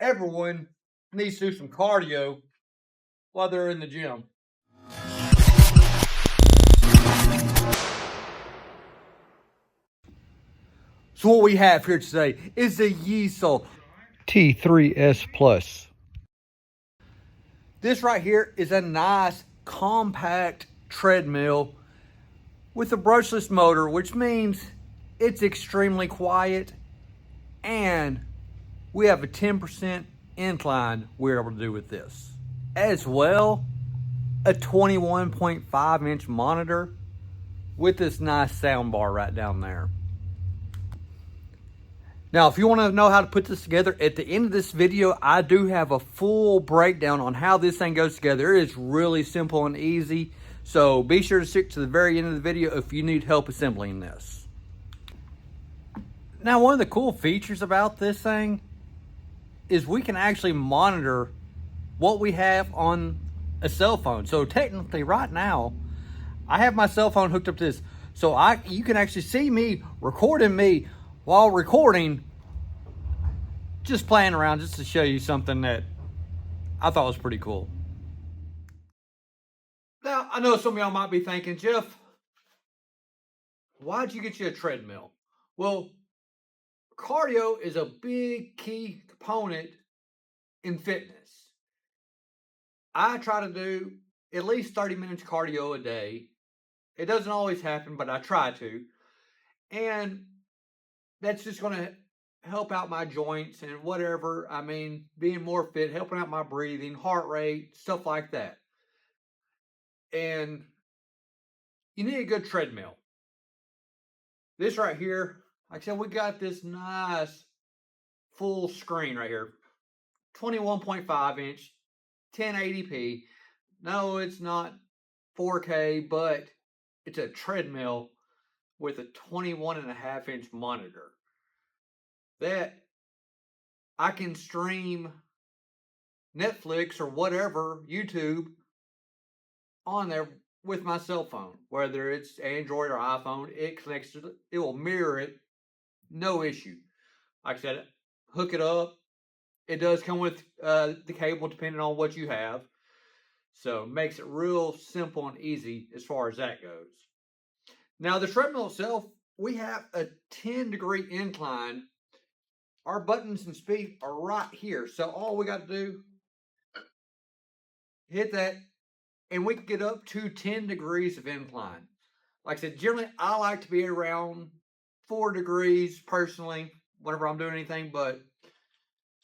everyone needs to do some cardio while they're in the gym. So what we have here today is the YESOUL T3S Plus. This right here is a nice compact treadmill with a brushless motor, which means it's extremely quiet, and we have a 10% incline we're able to do with this. As well, a 21.5-inch monitor with this nice sound bar right down there. Now, if you want to know how to put this together, at the end of this video, I do have a full breakdown on how this thing goes together. It is really simple and easy, so be sure to stick to the very end of the video if you need help assembling this. Now, one of the cool features about this thing is we can actually monitor what we have on a cell phone. So technically right now, I have my cell phone hooked up to this. So you can actually see me recording me while recording, just playing around, just to show you something that I thought was pretty cool. Now, I know some of y'all might be thinking, Jeff, why'd you get you a treadmill? Well, cardio is a big key component in fitness. I try to do at least 30 minutes cardio a day. It doesn't always happen, but I try to. And that's just going to help out my joints and whatever. I mean, being more fit, helping out my breathing, heart rate, stuff like that. And you need a good treadmill. This right here, like I said, we got this nice full screen right here. 21.5-inch, 1080p. No, it's not 4K, but it's a treadmill with a 21.5-inch monitor that I can stream Netflix or whatever, YouTube, on there with my cell phone. Whether it's Android or iPhone, it connects to it will mirror it, no issue. Like I said, hook it up. It does come with the cable depending on what you have. So it makes it real simple and easy as far as that goes. Now, the treadmill itself, we have a 10-degree incline. Our buttons and speed are right here. So all we got to do, hit that, and we can get up to 10 degrees of incline. Like I said, generally, I like to be around 4 degrees personally, whenever I'm doing anything, but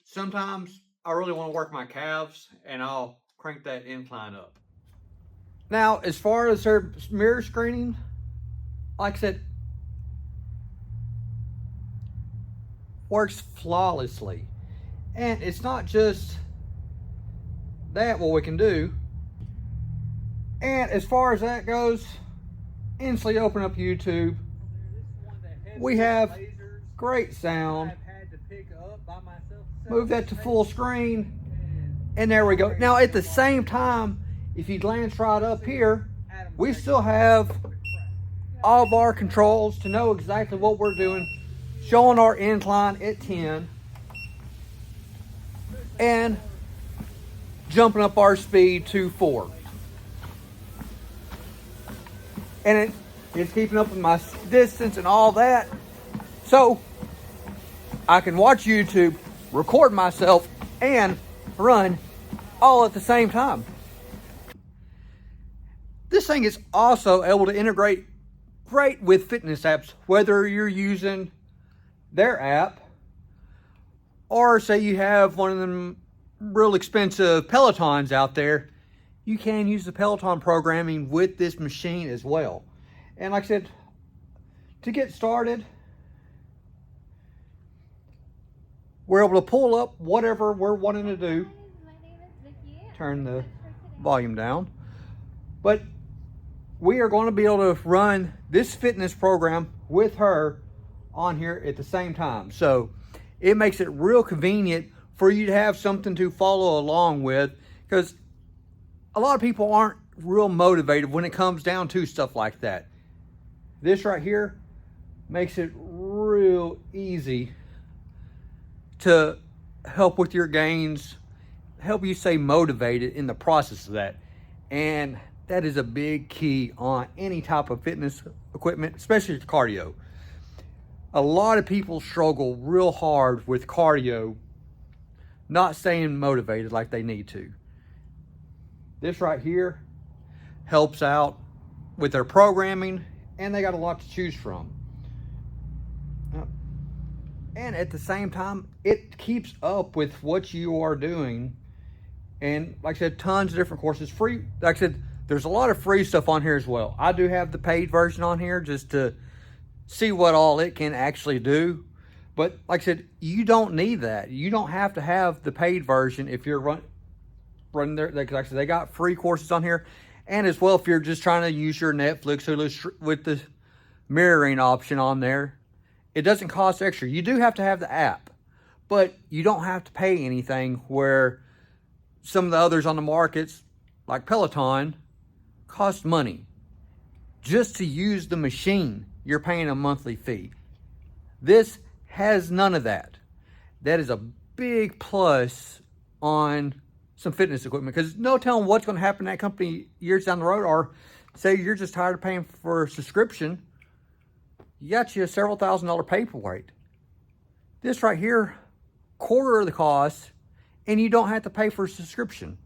sometimes I really want to work my calves, and I'll crank that incline up. Now, as far as their mirror screening, like I said, works flawlessly. And it's not just that what we can do. And as far as that goes, instantly open up YouTube. We have great sound. Move that to full screen, and there we go. Now, at the same time, if you glance right up here, we still have all of our controls to know exactly what we're doing, showing our incline at 10 and jumping up our speed to 4. And it's keeping up with my distance and all that, so I can watch YouTube, record myself, and run all at the same time. This thing is also able to integrate great with fitness apps, whether you're using their app or say you have one of them real expensive Pelotons out there. You can use the Peloton programming with this machine as well. And like I said, to get started, we're able to pull up whatever we're wanting to do. Turn the volume down. But we are going to be able to run this fitness program with her on here at the same time. So it makes it real convenient for you to have something to follow along with, because a lot of people aren't real motivated when it comes down to stuff like that. This right here makes it real easy to help with your gains, help you stay motivated in the process of that. And that is a big key on any type of fitness equipment, especially cardio. A lot of people struggle real hard with cardio, not staying motivated like they need to. This right here helps out with their programming, and they got a lot to choose from. And at the same time, it keeps up with what you are doing. And like I said, tons of different courses. Free, like I said, there's a lot of free stuff on here as well. I do have the paid version on here just to see what all it can actually do. But like I said, you don't need that. You don't have to have the paid version if you're running there. Like I said, they got free courses on here. And as well, if you're just trying to use your Netflix, Hulu with the mirroring option on there, it doesn't cost extra. You do have to have the app, but you don't have to pay anything, where some of the others on the markets, like Peloton, cost money. Just to use the machine, you're paying a monthly fee. This has none of that. That is a big plus on some fitness equipment, because no telling what's going to happen in that company years down the road. Or say you're just tired of paying for a subscription, you got you a several $1,000 paperweight. This right here, quarter of the cost, and you don't have to pay for a subscription.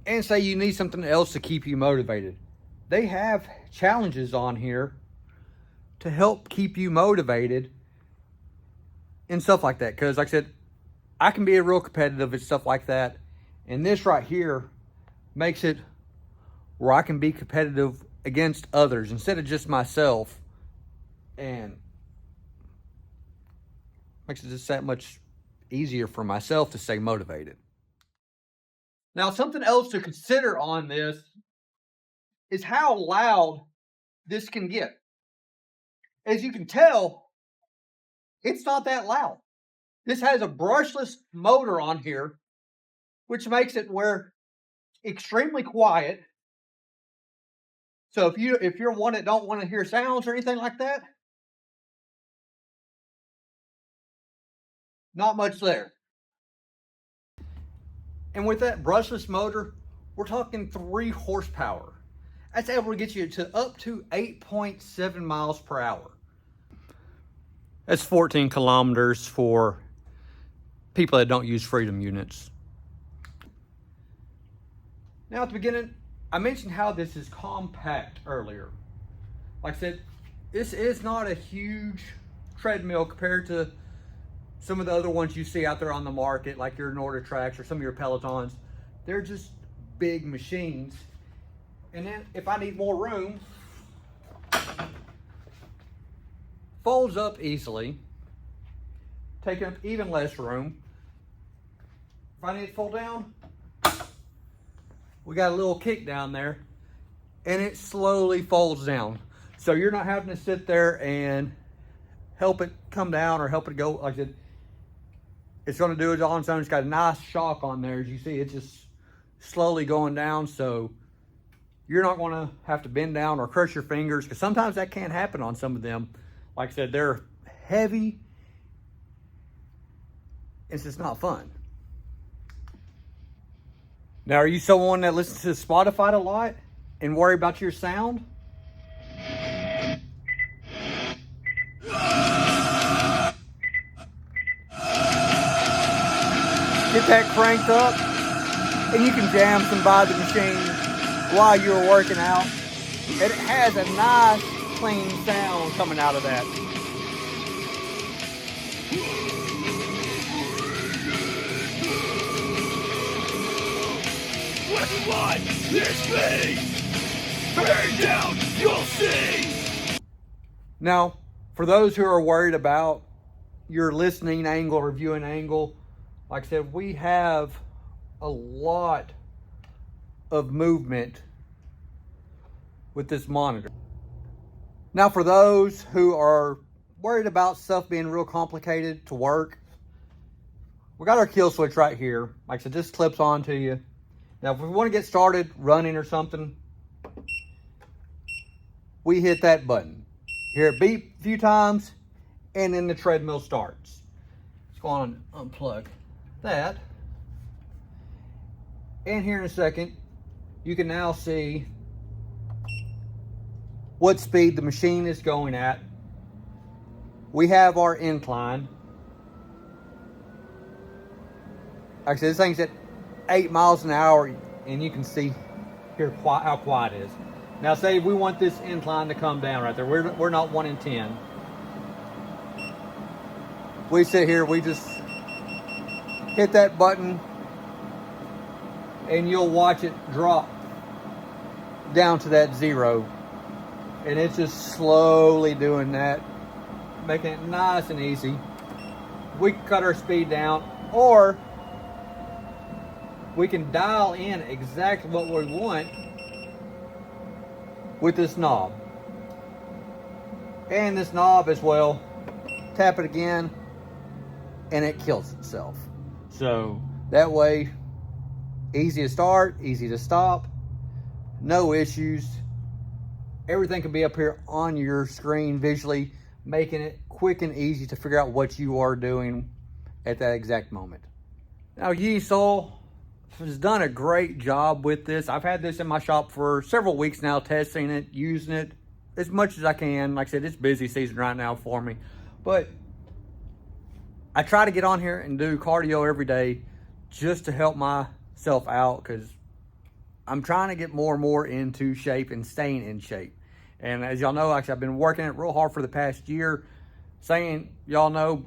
And say you need something else to keep you motivated. They have challenges on here to help keep you motivated and stuff like that. Because like I said, I can be a real competitive and stuff like that. And this right here makes it where I can be competitive against others instead of just myself. And makes it just that much easier for myself to stay motivated. Now, something else to consider on this is how loud this can get. As you can tell, it's not that loud. This has a brushless motor on here, which makes it where extremely quiet. So if you're one that don't want to hear sounds or anything like that, not much there. And with that brushless motor, we're talking 3 horsepower. That's able to get you to up to 8.7 miles per hour. That's 14 kilometers for people that don't use Freedom units. Now at the beginning, I mentioned how this is compact earlier. Like I said, this is not a huge treadmill compared to some of the other ones you see out there on the market, like your NordicTrax or some of your Pelotons. They're just big machines. And then if I need more room, folds up easily, taking up even less room. If I need to fold down, we got a little kick down there, and it slowly folds down. So you're not having to sit there and help it come down or help it go. Like I said, it's going to do it all on its own. It's got a nice shock on there. As you see, it's just slowly going down. So you're not going to have to bend down or crush your fingers, because sometimes that can't happen on some of them. Like I said, they're heavy. It's just not fun. Now, are you someone that listens to Spotify a lot and worry about your sound? Get that cranked up, and you can jam some by the machine while you're working out. And it has a nice, clean sound coming out of that. What this means? Burn down, you'll see. Now, for those who are worried about your listening angle or viewing angle, like I said, we have a lot of movement with this monitor. Now, for those who are worried about stuff being real complicated to work, we got our kill switch right here. Like I said, this clips onto you. Now, if we want to get started running or something, we hit that button. Hear it beep a few times, and then the treadmill starts. Let's go on and unplug that. And here in a second, you can now see what speed the machine is going at. We have our incline. Like I said, this thing's at 8 miles an hour, and you can see here how quiet it is. Now say we want this incline to come down right there. We're not 1 in 10. We sit here, we just hit that button, and you'll watch it drop down to that 0. And it's just slowly doing that, making it nice and easy. We can cut our speed down, or we can dial in exactly what we want with this knob. And this knob as well, tap it again, and it kills itself. So that way, easy to start, easy to stop, no issues. Everything can be up here on your screen visually, making it quick and easy to figure out what you are doing at that exact moment. Now, YESOUL has done a great job with this. I've had this in my shop for several weeks now, testing it, using it as much as I can. Like I said, it's busy season right now for me, but I try to get on here and do cardio every day just to help myself out, because I'm trying to get more and more into shape and staying in shape. And as y'all know, actually, I've been working it real hard for the past year. Y'all know,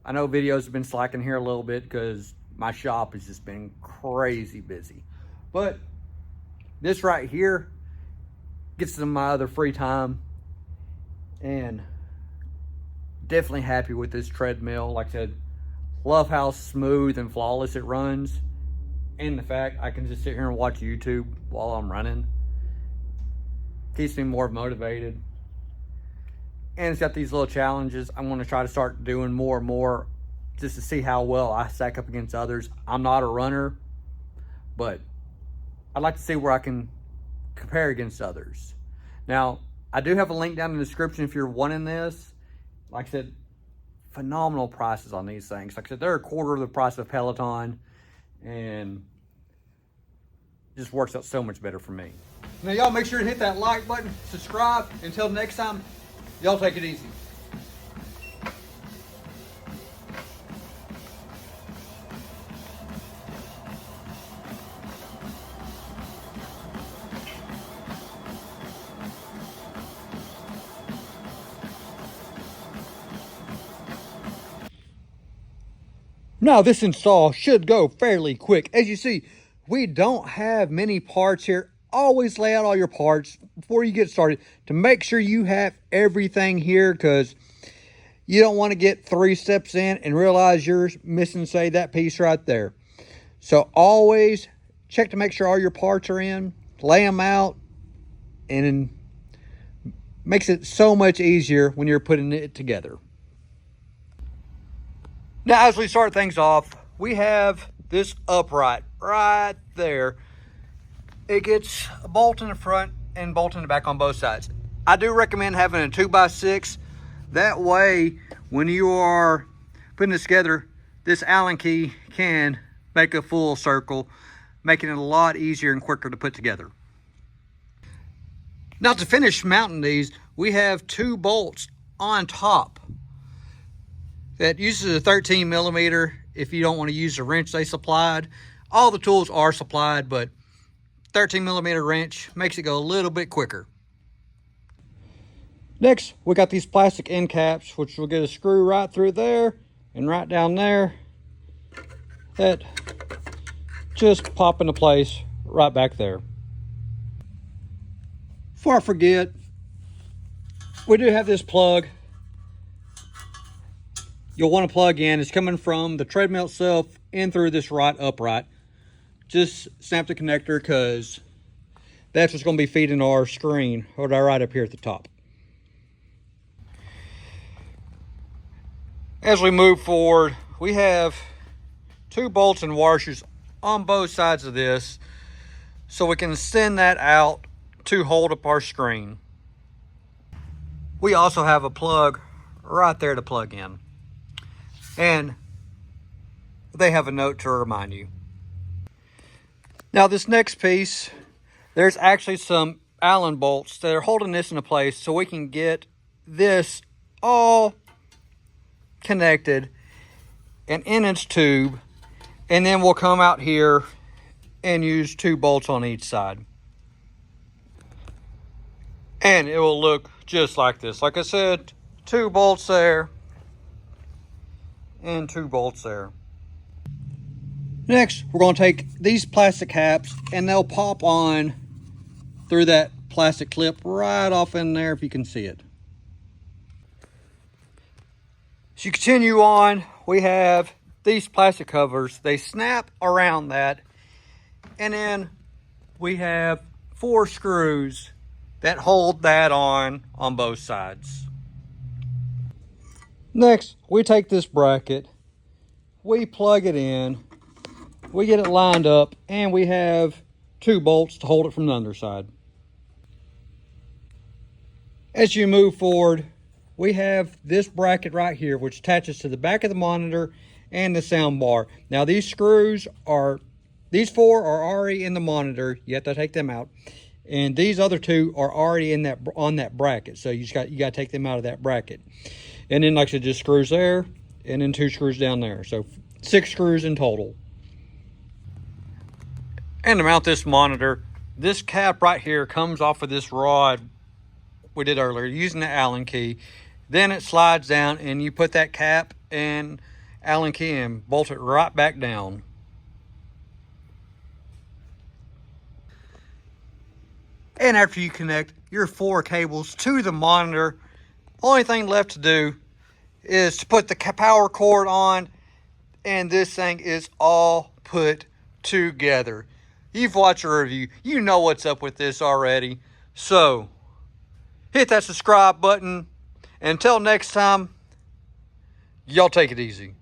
I know videos have been slacking here a little bit because my shop has just been crazy busy. But this right here gets to my other free time, and definitely happy with this treadmill. Like I said, love how smooth and flawless it runs. And the fact I can just sit here and watch YouTube while I'm running keeps me more motivated. And it's got these little challenges I'm going to try to start doing more and more, just to see how well I stack up against others. I'm not a runner, but I'd like to see where I can compare against others. Now, I do have a link down in the description if you're wanting this. Like I said, phenomenal prices on these things. Like I said, they're a quarter of the price of Peloton, and just works out so much better for me. Now, y'all make sure to hit that like button, subscribe. Until next time, y'all take it easy. Now, this install should go fairly quick. As you see, we don't have many parts here. Always lay out all your parts before you get started to make sure you have everything here, because you don't want to get 3 steps in and realize you're missing, say, that piece right there. So always check to make sure all your parts are in, lay them out, and it makes it so much easier when you're putting it together. Now, as we start things off, we have this upright right there. It gets a bolt in the front and bolt in the back on both sides. I do recommend having a 2x6. That way, when you are putting this together, this Allen key can make a full circle, making it a lot easier and quicker to put together. Now, to finish mounting these, we have 2 bolts on top that uses a 13 millimeter if you don't want to use the wrench they supplied. All the tools are supplied, but 13 millimeter wrench makes it go a little bit quicker. Next, we got these plastic end caps, which will get a screw right through there and right down there. That just pop into place right back there. Before I forget, we do have this plug you'll want to plug in. It's coming from the treadmill itself in through this right upright. Just snap the connector, because that's what's going to be feeding our screen right up here at the top. As we move forward, we have 2 bolts and washers on both sides of this, so we can send that out to hold up our screen. We also have a plug right there to plug in. And they have a note to remind you. Now this next piece, there's actually some Allen bolts that are holding this into place so we can get this all connected and in its tube, and then we'll come out here and use 2 bolts on each side. And it will look just like this. Like I said, 2 bolts there and 2 bolts there. Next, we're going to take these plastic caps and they'll pop on through that plastic clip right off in there if you can see it. As you continue on, we have these plastic covers. They snap around that, and then we have 4 screws that hold that on both sides. Next, we take this bracket, we plug it in, we get it lined up, and we have 2 bolts to hold it from the underside. As you move forward, we have this bracket right here, which attaches to the back of the monitor and the sound bar. Now these 4 are already in the monitor. You have to take them out. And these other 2 are already in on that bracket. So you got to take them out of that bracket. And then like I said, just screws there and then 2 screws down there. So 6 screws in total. And to mount this monitor, this cap right here comes off of this rod we did earlier using the Allen key. Then it slides down and you put that cap and Allen key and bolt it right back down. And after you connect your 4 cables to the monitor, only thing left to do is to put the power cord on, and this thing is all put together. You've watched a review. You know what's up with this already. So, hit that subscribe button. And until next time, y'all take it easy.